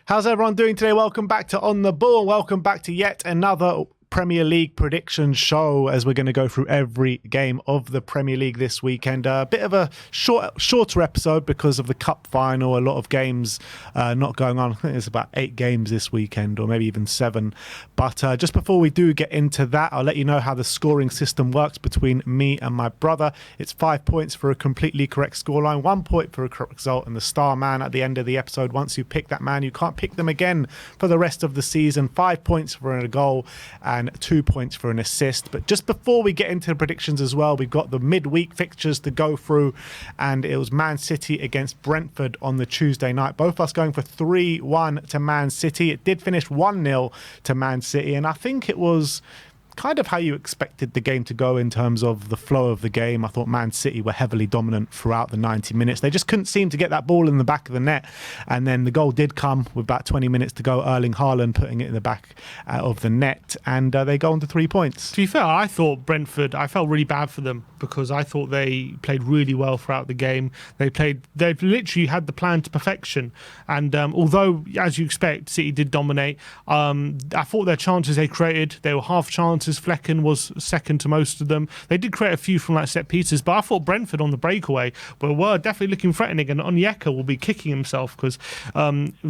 How's everyone doing today? Welcome back to On the Ball. Welcome back to yet another Premier League prediction show as we're going to go through every game of the Premier League this weekend. A bit of a shorter episode because of the cup final. A lot of games not going on. I think there's about 8 games this weekend, or maybe even 7. But just before we do get into that, I'll let you know how the scoring system works between me and my brother. It's 5 points for a completely correct scoreline, 1 point for a correct result, and the star man at the end of the episode. Once you pick that man, you can't pick them again for the rest of the season. 5 points for a goal and 2 points for an assist. But just before we get into the predictions as well, we've got the midweek fixtures to go through, and it was Man City against Brentford on the Tuesday night. Both of us going for 3-1 to Man City. It did finish 1-0 to Man City, and I think it was kind of how you expected the game to go in terms of the flow of the game. I thought Man City were heavily dominant throughout the 90 minutes. They just couldn't seem to get that ball in the back of the net. And then the goal did come with about 20 minutes to go. Erling Haaland putting it in the back of the net. And they go on to 3 points. To be fair, I thought Brentford, I felt really bad for them because I thought they played really well throughout the game. They've literally had the plan to perfection. And although, as you expect, City did dominate, I thought their chances they created, they were half chances. Flecken was second to most of them. They did create a few from like set pieces, but I thought Brentford on the breakaway were definitely looking threatening, and Onyeka will be kicking himself because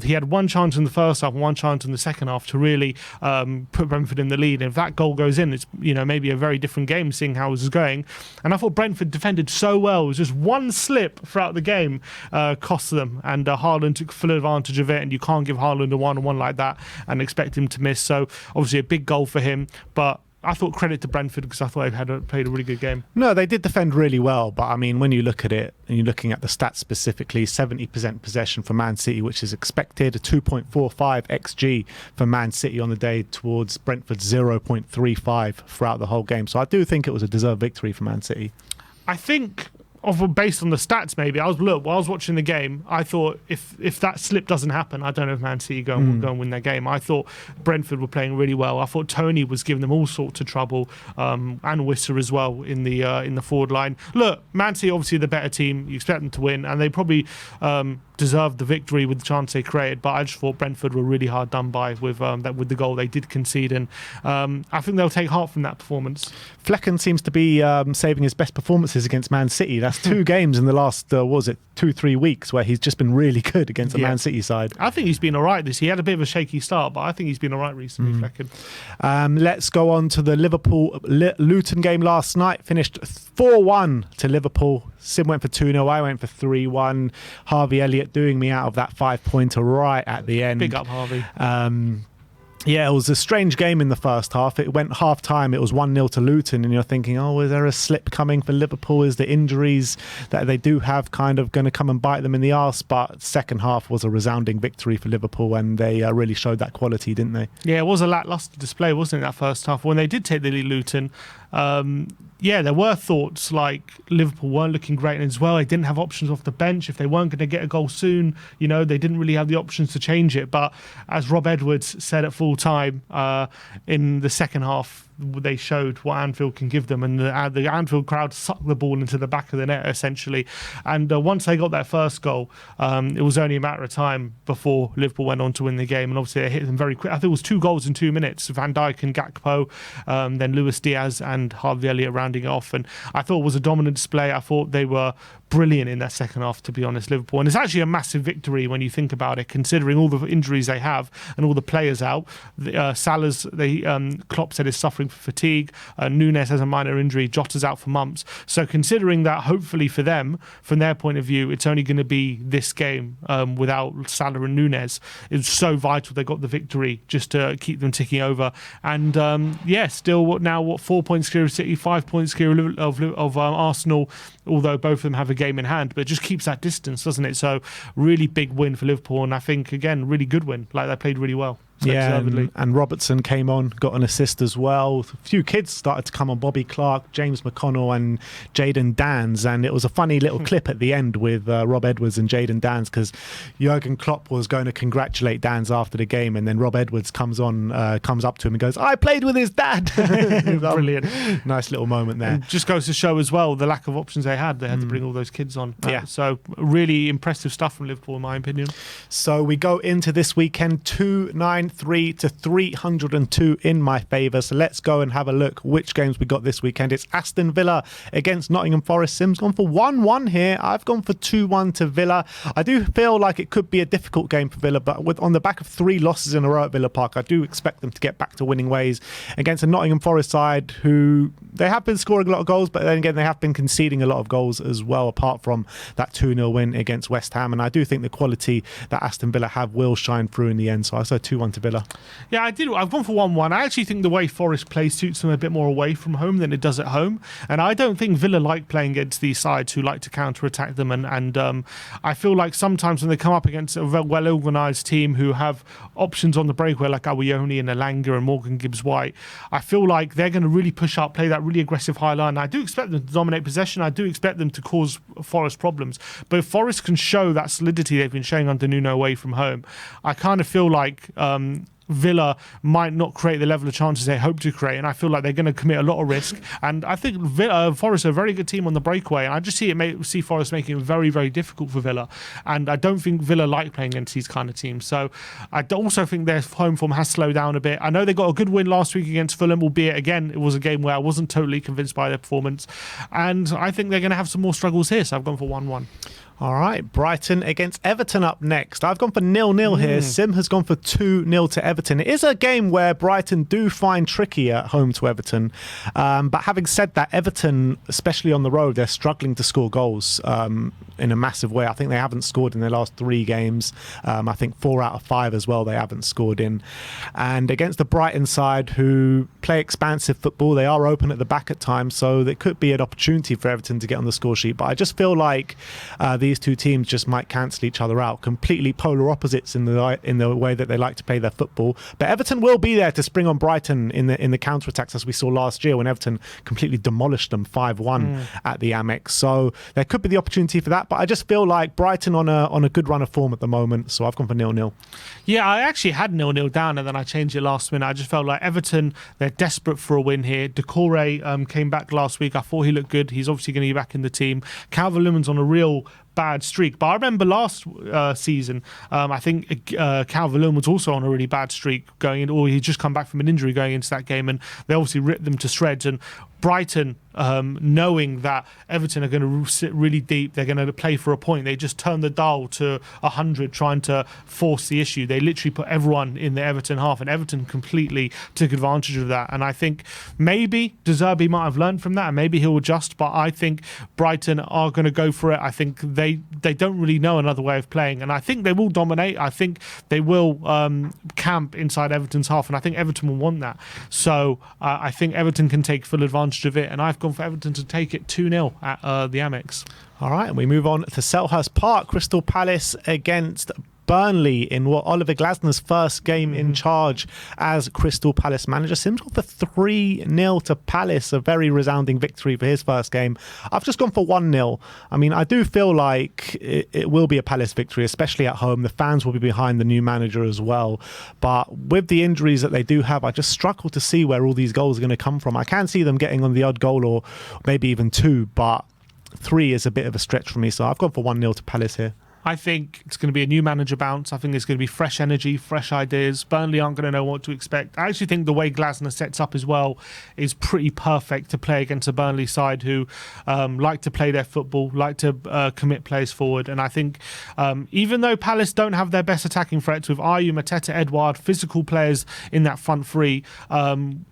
he had one chance in the first half and one chance in the second half to really put Brentford in the lead. And if that goal goes in, it's maybe a very different game seeing how it was going. And I thought Brentford defended so well. It was just one slip throughout the game cost them, and Haaland took full advantage of it, and you can't give Haaland a one-on-one like that and expect him to miss. So obviously a big goal for him, but I thought credit to Brentford because I thought they played a really good game. No, they did defend really well, but I mean, when you look at it and you're looking at the stats specifically, 70% possession for Man City, which is expected, a 2.45 XG for Man City on the day towards Brentford's 0.35 throughout the whole game. So I do think it was a deserved victory for Man City. I think based on the stats, maybe while I was watching the game, I thought if that slip doesn't happen, I don't know if Man City go and win their game. I thought Brentford were playing really well. I thought Tony was giving them all sorts of trouble, and Wisser as well in the forward line. Look, Man City obviously the better team. You expect them to win, and they probably deserved the victory with the chance they created. But I just thought Brentford were really hard done by with the goal they did concede, and I think they'll take heart from that performance. Flecken seems to be saving his best performances against Man City. That's 2 games in the last 2-3 weeks where he's just been really good against the Man City side. I think he's been all right he had a bit of a shaky start, but I think he's been all right recently, Flecken. Let's go on to the Liverpool-Luton game last night. Finished 4-1 to Liverpool. Sim went for 2-0, I went for 3-1. Harvey Elliott doing me out of that 5-pointer right at the end. Big up, Harvey. Yeah, it was a strange game in the first half. It went half-time, it was 1-0 to Luton, and you're thinking, is there a slip coming for Liverpool? Is the injuries that they do have kind of going to come and bite them in the arse? But second half was a resounding victory for Liverpool, and they really showed that quality, didn't they? Yeah, it was a lacklustre display, wasn't it, that first half? When they did take the lead, Luton, there were thoughts like Liverpool weren't looking great as well. They didn't have options off the bench. If they weren't going to get a goal soon, they didn't really have the options to change it. But as Rob Edwards said at full time, in the second half, they showed what Anfield can give them, and the Anfield crowd sucked the ball into the back of the net essentially. And once they got that first goal, it was only a matter of time before Liverpool went on to win the game, and obviously they hit them very quick. I think it was 2 goals in 2 minutes, Van Dijk and Gakpo, then Luis Diaz and Harvey Elliott rounding it off, and I thought it was a dominant display. I thought they were brilliant in that second half, to be honest, Liverpool. And it's actually a massive victory when you think about it, considering all the injuries they have and all the players out. Salah's, Klopp said, is suffering from fatigue. Nunes has a minor injury. Jota's out for months. So considering that, hopefully for them, from their point of view, it's only going to be this game without Salah and Nunes. It's so vital they got the victory just to keep them ticking over. And still now 4 points clear of City, 5 points clear of Arsenal, although both of them have a game in hand, but it just keeps that distance, doesn't it? So really big win for Liverpool, and I think, again, really good win. Like, they played really well. Yeah, deservedly. and Robertson came on, got an assist as well. A few kids started to come on, Bobby Clark, James McConnell and Jayden Dans, and it was a funny little clip at the end with Rob Edwards and Jayden Dans, because Jurgen Klopp was going to congratulate Dans after the game, and then Rob Edwards comes up to him and goes, "I played with his dad." Brilliant. Nice little moment there. And just goes to show as well the lack of options they had. They had to bring all those kids on. So really impressive stuff from Liverpool, in my opinion. So we go into this weekend 293 to 302 in my favour. So let's go and have a look which games we got this weekend. It's Aston Villa against Nottingham Forest. Sim's gone for 1-1 here. I've gone for 2-1 to Villa. I do feel like it could be a difficult game for Villa, but on the back of 3 losses in a row at Villa Park, I do expect them to get back to winning ways against a Nottingham Forest side who they have been scoring a lot of goals, but then again they have been conceding a lot of goals as well, apart from that 2-0 win against West Ham. And I do think the quality that Aston Villa have will shine through in the end. So I said 2-1 to Villa. Yeah, I've gone for 1-1. I actually think the way Forest play suits them a bit more away from home than it does at home. And I don't think Villa like playing against these sides who like to counter-attack them. And I feel like sometimes when they come up against a well-organised team who have options on the breakaway like Awiyoni and Elanga and Morgan Gibbs-White, I feel like they're going to really push up, play that really aggressive high line. I do expect them to dominate possession. I do expect them to cause Forest problems. But if Forest can show that solidity they've been showing under Nuno away from home, I kind of feel like Villa might not create the level of chances they hope to create, and I feel like they're going to commit a lot of risk. And I think Forest are a very good team on the breakaway, and I just see Forest making it very, very difficult for Villa. And I don't think Villa like playing against these kind of teams. So I also think their home form has slowed down a bit. I know they got a good win last week against Fulham, albeit again it was a game where I wasn't totally convinced by their performance, and I think they're going to have some more struggles here. So I've gone for 1-1. All right, Brighton against Everton up next. I've gone for 0-0 here. Sim has gone for 2-0 to Everton. It is a game where Brighton do find tricky at home to Everton. But having said that, Everton, especially on the road, they're struggling to score goals in a massive way. I think they haven't scored in their last 3 games. I think 4 out of 5 as well they haven't scored in. And against the Brighton side, who play expansive football, they are open at the back at times, so there could be an opportunity for Everton to get on the score sheet. But I just feel like these two teams just might cancel each other out. Completely polar opposites in the way that they like to play their football. But Everton will be there to spring on Brighton in the counter-attacks, as we saw last year when Everton completely demolished them 5-1 at the Amex. So there could be the opportunity for that. But I just feel like Brighton on a good run of form at the moment. So I've gone for 0-0. Yeah, I actually had 0-0 down and then I changed it last minute. I just felt like Everton, they're desperate for a win here. Decore came back last week. I thought he looked good. He's obviously going to be back in the team. Calvert-Lewin's on a real bad streak, but I remember last season I think Calvert-Lewin was also on a really bad streak going in, or he'd just come back from an injury going into that game, and they obviously ripped them to shreds. And Brighton, knowing that Everton are going to sit really deep, they're going to play for a point, they just turned the dial to 100 trying to force the issue. They literally put everyone in the Everton half, and Everton completely took advantage of that. And I think maybe De Zerbi might have learned from that and maybe he'll adjust, but I think Brighton are going to go for it. I think they don't really know another way of playing, and I think they will dominate. I think they will camp inside Everton's half, and I think Everton will want that. So I think Everton can take full advantage of it, and I've gone for Everton to take it 2-0 at the Amex. All right, and we move on to Selhurst Park. Crystal Palace against Burnley in what Oliver Glasner's first game in charge as Crystal Palace manager. Sims got for 3-0 to Palace, a very resounding victory for his first game. I've just gone for 1-0. I mean, I do feel like it will be a Palace victory, especially at home. The fans will be behind the new manager as well. But with the injuries that they do have, I just struggle to see where all these goals are going to come from. I can see them getting on the odd goal or maybe even 2, but 3 is a bit of a stretch for me. So I've gone for 1-0 to Palace here. I think it's going to be a new manager bounce. I think there's going to be fresh energy, fresh ideas. Burnley aren't going to know what to expect. I actually think the way Glasner sets up as well is pretty perfect to play against a Burnley side who like to play their football, like to commit players forward. And I think even though Palace don't have their best attacking threats with Ayew, Mateta, Edouard, physical players in that front three,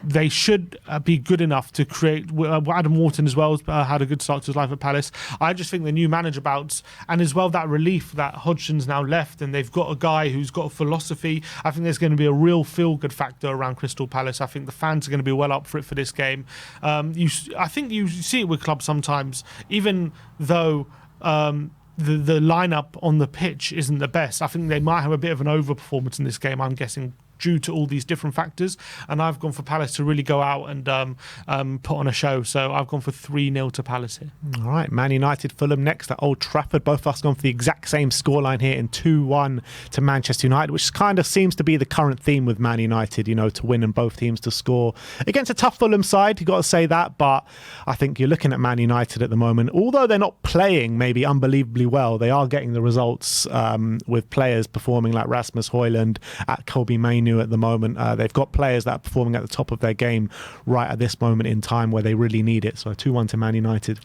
they should be good enough to create. Adam Wharton as well had a good start to his life at Palace. I just think the new manager bounce, and as well that relief that Hodgson's now left and they've got a guy who's got a philosophy. I think there's going to be a real feel-good factor around Crystal Palace. I think the fans are going to be well up for it for this game. I think you see it with clubs sometimes, even though the lineup on the pitch isn't the best. I think they might have a bit of an overperformance in this game. I'm guessing due to all these different factors. And I've gone for Palace to really go out and put on a show. So I've gone for 3-0 to Palace here. All right, Man United, Fulham next at Old Trafford. Both of us gone for the exact same scoreline here in 2-1 to Manchester United, which kind of seems to be the current theme with Man United, to win and both teams to score. Against a tough Fulham side, you've got to say that, but I think you're looking at Man United at the moment. Although they're not playing maybe unbelievably well, they are getting the results with players performing like Rasmus Højlund at Kobe Mainoo at the moment. They've got players that are performing at the top of their game right at this moment in time where they really need it. So 2-1 to Man United.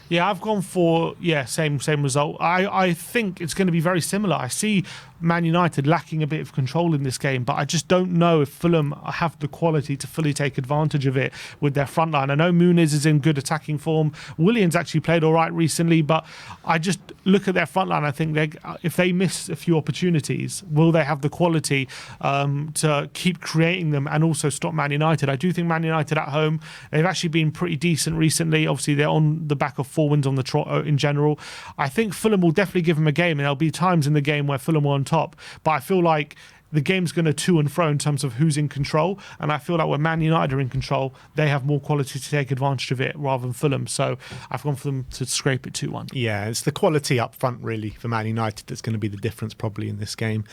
Yeah, I've gone for same result. I think it's going to be very similar. I see Man United lacking a bit of control in this game, but I just don't know if Fulham have the quality to fully take advantage of it with their front line. I know Muniz is in good attacking form. Williams actually played all right recently, but I just look at their front line. I think if they miss a few opportunities, will they have the quality to keep creating them and also stop Man United? I do think Man United at home, they've actually been pretty decent recently. Obviously, they're on the back of 4 wins on the trot in general. I think Fulham will definitely give them a game, and there'll be times in the game where Fulham are on top, but I feel like the game's going to to and fro in terms of who's in control, and I feel like when Man United are in control, they have more quality to take advantage of it rather than Fulham. So I've gone for them to scrape it 2-1. Yeah, it's the quality up front really for Man United that's going to be the difference probably in this game.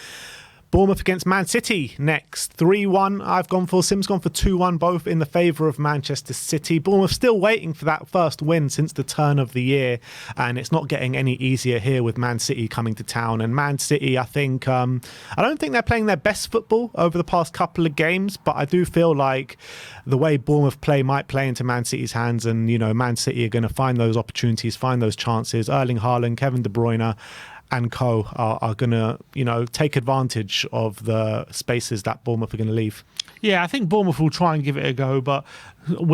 Bournemouth against Man City next. 3-1. I've gone for, Sim's gone for 2-1, both in the favour of Manchester City. Bournemouth still waiting for that first win since the turn of the year, and it's not getting any easier here with Man City coming to town. And Man City, I think, I don't think they're playing their best football over the past couple of games, but I do feel like the way Bournemouth play might play into Man City's hands, and, Man City are going to find those opportunities, find those chances. Erling Haaland, Kevin De Bruyne and co are going to, take advantage of the spaces that Bournemouth are going to leave. Yeah, I think Bournemouth will try and give it a go, but still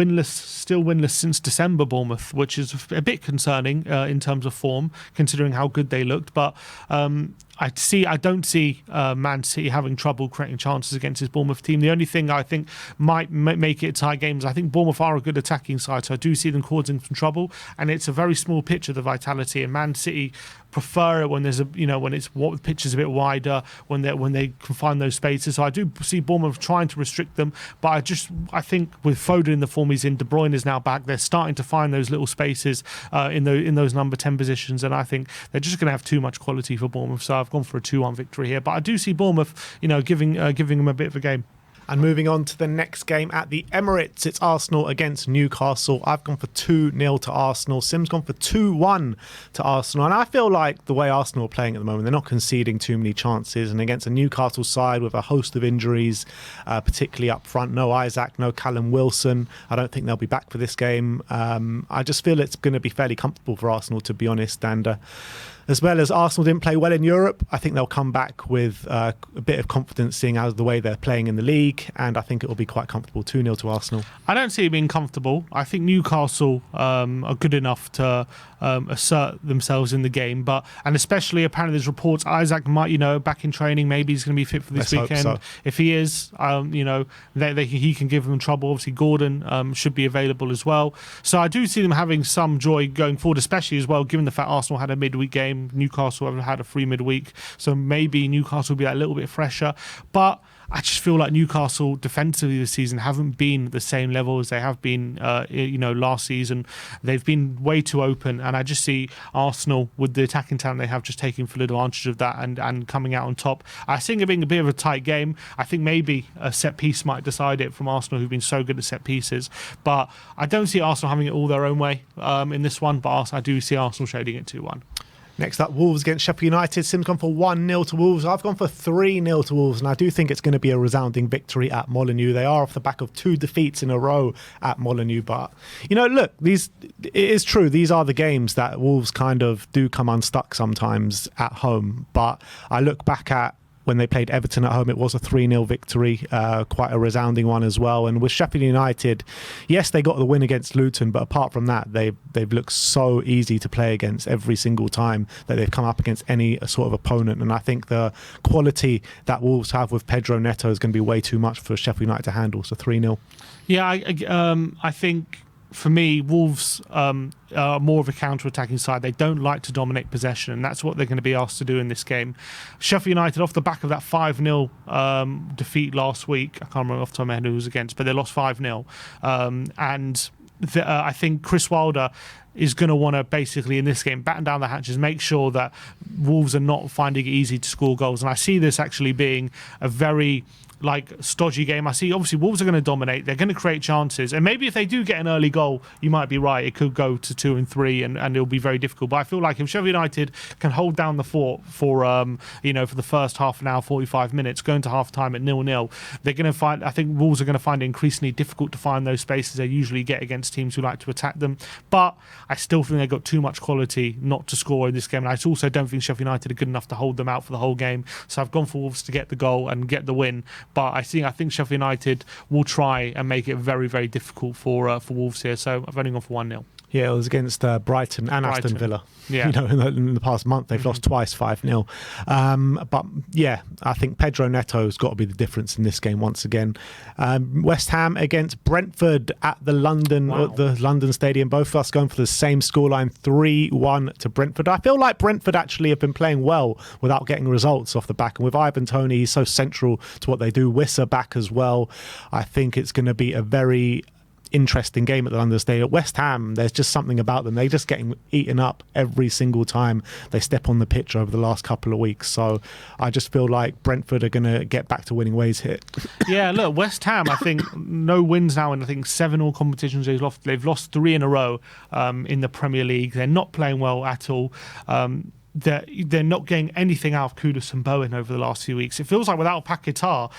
winless since December, Bournemouth, which is a bit concerning in terms of form, considering how good they looked. But I don't see Man City having trouble creating chances against this Bournemouth team. The only thing I think might make it a tie game is I think Bournemouth are a good attacking side, so I do see them causing some trouble. And it's a very small pitch of the Vitality, and Man City prefer it when there's when the pitch is a bit wider, when they can find those spaces. So I do see Bournemouth trying to restrict them, but I think with Foden in the form he's in, De Bruyne is now back, they're starting to find those little spaces in those number 10 positions, and I think they're just going to have too much quality for Bournemouth. So I've gone for a 2-1 victory here, but I do see Bournemouth, giving them a bit of a game. And moving on to the next game at the Emirates, it's Arsenal against Newcastle. I've gone for 2-0 to Arsenal. Sim's gone for 2-1 to Arsenal. And I feel like the way Arsenal are playing at the moment, they're not conceding too many chances. And against a Newcastle side with a host of injuries, particularly up front, no Isaac, no Callum Wilson, I don't think they'll be back for this game. I just feel it's going to be fairly comfortable for Arsenal, to be honest. And as well as Arsenal didn't play well in Europe, I think they'll come back with a bit of confidence seeing as the way they're playing in the league, and I think it will be quite comfortable. 2-0 to Arsenal. I don't see it being comfortable. I think Newcastle are good enough to assert themselves in the game, and especially apparently there's reports Isaac might, back in training, maybe he's going to be fit for this weekend. So. If he is, he can give them trouble. Obviously Gordon should be available as well. So I do see them having some joy going forward, especially as well, given the fact Arsenal had a midweek game. Newcastle haven't had a free midweek, so maybe Newcastle will be a little bit fresher. But I just feel like Newcastle defensively this season haven't been the same level as they have been, last season. They've been way too open, and I just see Arsenal with the attacking talent they have just taking full advantage of that and coming out on top. I think it being a bit of a tight game. I think maybe a set piece might decide it from Arsenal, who've been so good at set pieces. But I don't see Arsenal having it all their own way in this one. But I do see Arsenal shading it 2-1. Next up, Wolves against Sheffield United. Sim's gone for 1-0 to Wolves. I've gone for 3-0 to Wolves, and I do think it's going to be a resounding victory at Molineux. They are off the back of 2 defeats in a row at Molineux. But, look, it is true. These are the games that Wolves kind of do come unstuck sometimes at home. But I look back at when they played Everton at home, it was a 3-0 victory, quite a resounding one as well. And with Sheffield United, yes, they got the win against Luton, but apart from that, they've looked so easy to play against every single time that they've come up against any sort of opponent. And I think the quality that Wolves have with Pedro Neto is going to be way too much for Sheffield United to handle. So 3-0. Yeah, I think for me, Wolves are more of a counter-attacking side. They don't like to dominate possession, and that's what they're going to be asked to do in this game. Sheffield United, off the back of that 5-0 defeat last week, I can't remember off the top of my head who it was against, but they lost 5-0. I think Chris Wilder is going to want to basically in this game batten down the hatches, make sure that Wolves are not finding it easy to score goals. And I see this actually being a very stodgy game. I see obviously Wolves are going to dominate. They're going to create chances, and maybe if they do get an early goal, you might be right, it could go to 2 and 3 and it'll be very difficult. But I feel like if Sheffield United can hold down the fort for for the first half an hour, 45 minutes, going to half time at 0-0, they're going to find, I think Wolves are going to find it increasingly difficult to find those spaces they usually get against teams who like to attack them. But I still think they've got too much quality not to score in this game, and I also don't think Sheffield United are good enough to hold them out for the whole game. So I've gone for Wolves to get the goal and get the win. But I think Sheffield United will try and make it very, very difficult for Wolves here. So I've only gone for 1-0. Yeah, it was against Brighton and Aston Villa. Yeah. In the past month, they've lost twice 5-0. But yeah, I think Pedro Neto's got to be the difference in this game once again. West Ham against Brentford at the London Stadium. Both of us going for the same scoreline, 3-1 to Brentford. I feel like Brentford actually have been playing well without getting results off the back. And with Ivan Toney, he's so central to what they do. Wissa back as well. I think it's going to be a very interesting game at the London Stadium. West Ham, there's just something about them. They're just getting eaten up every single time they step on the pitch over the last couple of weeks. So I just feel like Brentford are going to get back to winning ways here. Yeah, look, West Ham, I think no wins now in I think 7 all competitions they've lost 3 in a row in the Premier League. They're not playing well at all. They're not getting anything out of Kudus and Bowen over the last few weeks. It feels like without Paquetá,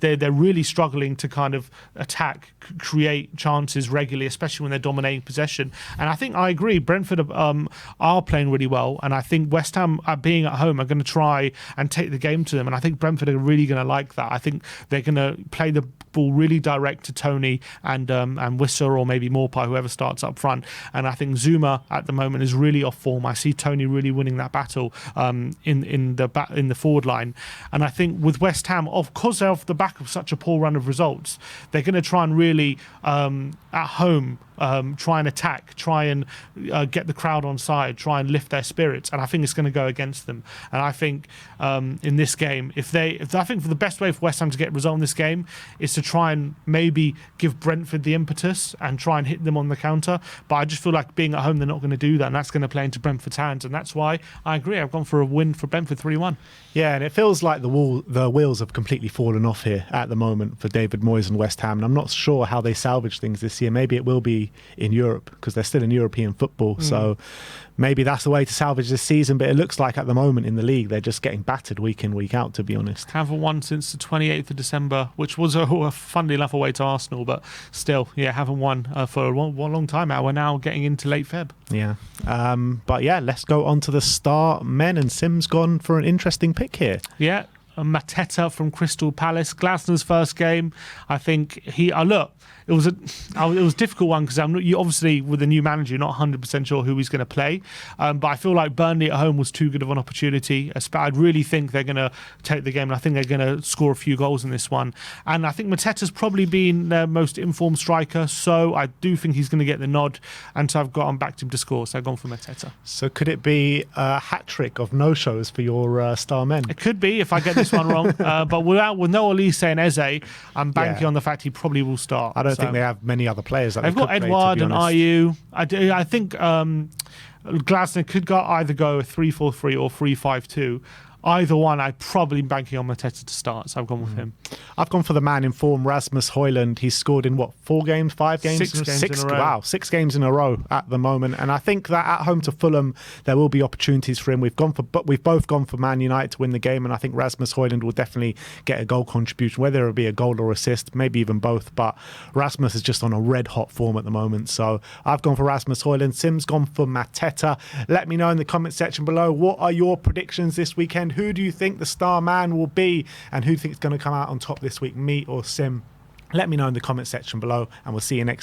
they're really struggling to kind of attack, create chances regularly, especially when they're dominating possession. And I think I agree, Brentford are playing really well, and I think West Ham, being at home, are going to try and take the game to them. And I think Brentford are really going to like that. I think they're going to play the ball really direct to Toney and Wissa or maybe Maupay, whoever starts up front. And I think Zuma at the moment is really off form. I see Toney really winning that battle in the forward line. And I think with West Ham, of course, they're off the back of such a poor run of results, they're going to try and really at home try and attack, try and get the crowd on side, try and lift their spirits, and I think it's going to go against them. And I think in this game, I think for the best way for West Ham to get a result in this game is to try and maybe give Brentford the impetus and try and hit them on the counter. But I just feel like being at home, they're not going to do that, and that's going to play into Brentford's hands. And that's why I agree. I've gone for a win for Brentford, 3-1. Yeah, and it feels like the wheels have completely fallen off here at the moment for David Moyes and West Ham. And I'm not sure how they salvage things this year. Maybe it will be in Europe because they're still in European football. So maybe that's the way to salvage this season. But it looks like at the moment in the league, they're just getting battered week in, week out, to be honest. Haven't won since the 28th of December, which was funnily enough away to Arsenal. But still, yeah, haven't won for a long time now. We're now getting into late Feb. Yeah. But yeah, let's go on to the star men. And Sim's gone for an interesting pick here. Yeah. Mateta from Crystal Palace, Glasner's first game. I think it was a difficult one because you obviously with the new manager you're not 100% sure who he's going to play, but I feel like Burnley at home was too good of an opportunity. I really think they're going to take the game, and I think they're going to score a few goals in this one. And I think Mateta's probably been their most informed striker, so I do think he's going to get the nod, and so I've backed him to score, so I've gone for Mateta. So could it be a hat-trick of no-shows for your star men? It could be if I get this one wrong, but with no Elise and Eze, I'm banking on the fact he probably will start. I don't think they have many other players that they've got Edouard and Ayew. I think Glasner could either go a 3-4-3 or 3-5-2. Either one, I'd probably be banking on Mateta to start, so I've gone with him. I've gone for the man in form, Rasmus Højlund. He's scored in 5 games? 6 games in a row. Wow, 6 games in a row at the moment. And I think that at home to Fulham, there will be opportunities for him. We've both gone for Man United to win the game, and I think Rasmus Højlund will definitely get a goal contribution, whether it'll be a goal or assist, maybe even both. But Rasmus is just on a red-hot form at the moment. So I've gone for Rasmus Højlund. Sim's gone for Mateta. Let me know in the comment section below, what are your predictions this weekend? Who do you think the star man will be, and who do you think is going to come out on top this week, me or Sim? Let me know in the comment section below, and we'll see you next time.